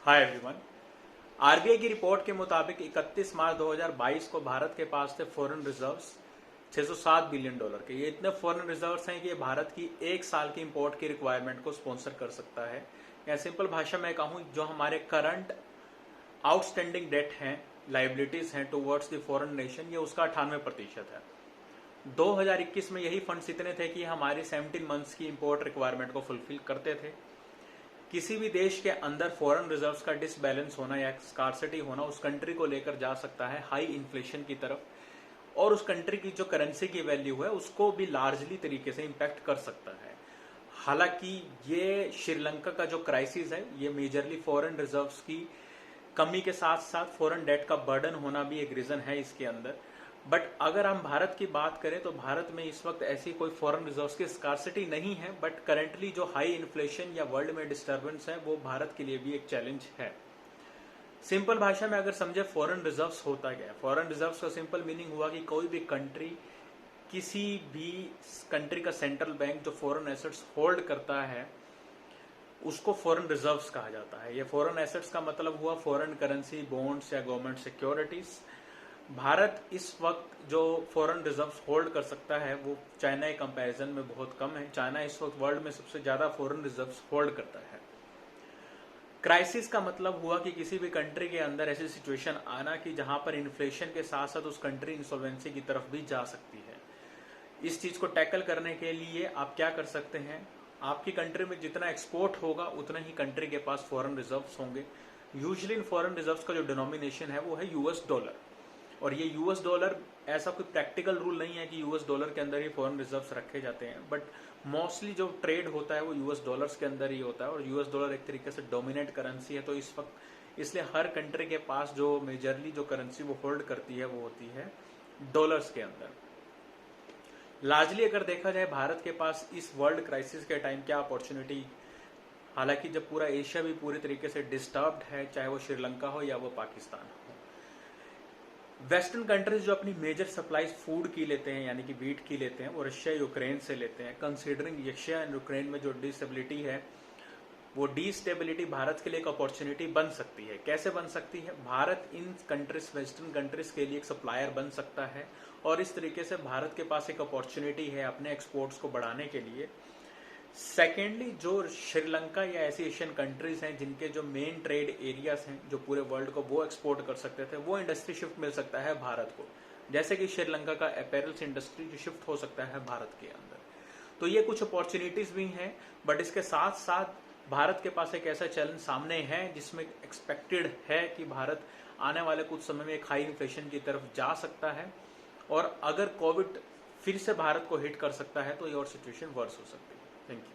Hi everyone. RBI की report के मुताबिक 31 मार्च 2022 को भारत के पास थे फॉरेन रिजर्व्स 607 बिलियन डॉलर के। ये इतने फॉरेन रिजर्व्स हैं कि ये भारत की एक साल की इंपोर्ट की रिक्वायरमेंट को स्पॉन्सर कर सकता है। या सिंपल भाषा में कहूँ, जो हमारे करंट आउटस्टैंडिंग डेट हैं, लाइबिलिटीज हैं टूवर्ड्स द फॉरेन नेशन, ये उसका 98% है। 2021 में यही फंड्स इतने थे कि हमारी 17 मंथ्स की इंपोर्ट रिक्वायरमेंट को फुलफिल करते थे। किसी भी देश के अंदर फॉरेन रिजर्व्स का डिसबैलेंस होना या स्कार्सिटी होना उस कंट्री को लेकर जा सकता है हाई इन्फ्लेशन की तरफ, और उस कंट्री की जो करेंसी की वैल्यू है उसको भी लार्जली तरीके से इम्पैक्ट कर सकता है। हालांकि ये श्रीलंका का जो क्राइसिस है, ये मेजरली फॉरेन रिजर्व्स की कमी के साथ साथ फॉरेन डेट का बर्डन होना भी एक रीजन है इसके अंदर। बट अगर हम भारत की बात करें तो भारत में इस वक्त ऐसी कोई फॉरेन रिजर्व्स की स्कार्सिटी नहीं है, बट करेंटली जो हाई इन्फ्लेशन या वर्ल्ड में डिस्टर्बेंस है वो भारत के लिए भी एक चैलेंज है। सिंपल भाषा में अगर समझे फॉरेन रिजर्व्स होता क्या है, फॉरेन रिजर्व्स का सिंपल मीनिंग हुआ कि कोई भी कंट्री, किसी भी कंट्री का सेंट्रल बैंक जो फॉरेन एसेट्स होल्ड करता है उसको फॉरेन रिजर्व्स कहा जाता है। ये फॉरेन एसेट्स का मतलब हुआ फॉरेन करेंसी, बॉन्ड्स या गवर्नमेंट सिक्योरिटीज। भारत इस वक्त जो फॉरेन रिजर्व्स होल्ड कर सकता है वो चाइना के कंपैरिजन में बहुत कम है। चाइना इस वक्त वर्ल्ड में सबसे ज्यादा फॉरेन रिजर्व्स होल्ड करता है। क्राइसिस का मतलब हुआ कि किसी भी कंट्री के अंदर ऐसी सिचुएशन आना कि जहां पर इन्फ्लेशन के साथ साथ उस कंट्री इंसॉल्वेंसी की तरफ भी जा सकती है। इस चीज को टैकल करने के लिए आप क्या कर सकते हैं, आपकी कंट्री में जितना एक्सपोर्ट होगा उतना ही कंट्री के पास फॉरेन रिजर्व्स होंगे। यूजुअली इन फॉरेन रिजर्व्स का जो डिनोमिनेशन है वो है यूएस डॉलर, और ये यूएस डॉलर, ऐसा कोई प्रैक्टिकल रूल नहीं है कि यूएस डॉलर के अंदर ही फॉरेन रिजर्व्स रखे जाते हैं, बट मोस्टली जो ट्रेड होता है वो यूएस डॉलर्स के अंदर ही होता है, और यूएस डॉलर एक तरीके से डोमिनेट करेंसी है। तो इस वक्त इसलिए हर कंट्री के पास जो मेजरली जो करेंसी वो होल्ड करती है वो होती है डॉलर्स के अंदर। लार्जली अगर देखा जाए भारत के पास इस वर्ल्ड क्राइसिस के टाइम क्या अपॉर्चुनिटी, हालांकि जब पूरा एशिया भी पूरी तरीके से डिस्टर्ब्ड है, चाहे वो श्रीलंका हो या वो पाकिस्तान हो। वेस्टर्न कंट्रीज जो अपनी मेजर सप्लाईज फूड की लेते हैं, यानी कि वीट की लेते हैं, वो रशिया यूक्रेन से लेते हैं। कंसीडरिंग रशिया एंड यूक्रेन में जो डिस्टेबिलिटी है, वो डिस्टेबिलिटी भारत के लिए एक अपॉर्चुनिटी बन सकती है। कैसे बन सकती है? भारत इन कंट्रीज, वेस्टर्न कंट्रीज के लिए एक सप्लायर बन सकता है, और इस तरीके से भारत के पास एक अपॉर्चुनिटी है अपने एक्सपोर्ट्स को बढ़ाने के लिए। सेकेंडली, जो श्रीलंका या ऐसी एशियन कंट्रीज हैं जिनके जो मेन ट्रेड एरियाज हैं जो पूरे वर्ल्ड को वो एक्सपोर्ट कर सकते थे, वो इंडस्ट्री शिफ्ट मिल सकता है भारत को, जैसे कि श्रीलंका का अपैरल्स इंडस्ट्री जो शिफ्ट हो सकता है भारत के अंदर। तो ये कुछ अपॉर्चुनिटीज भी हैं, बट इसके साथ साथ भारत के पास एक ऐसा चैलेंज सामने है जिसमें एक्सपेक्टेड है कि भारत आने वाले कुछ समय में एक हाई इन्फ्लेशन की तरफ जा सकता है, और अगर कोविड फिर से भारत को हिट कर सकता है तो ये और सिचुएशन वर्स हो सकती है। Thank you.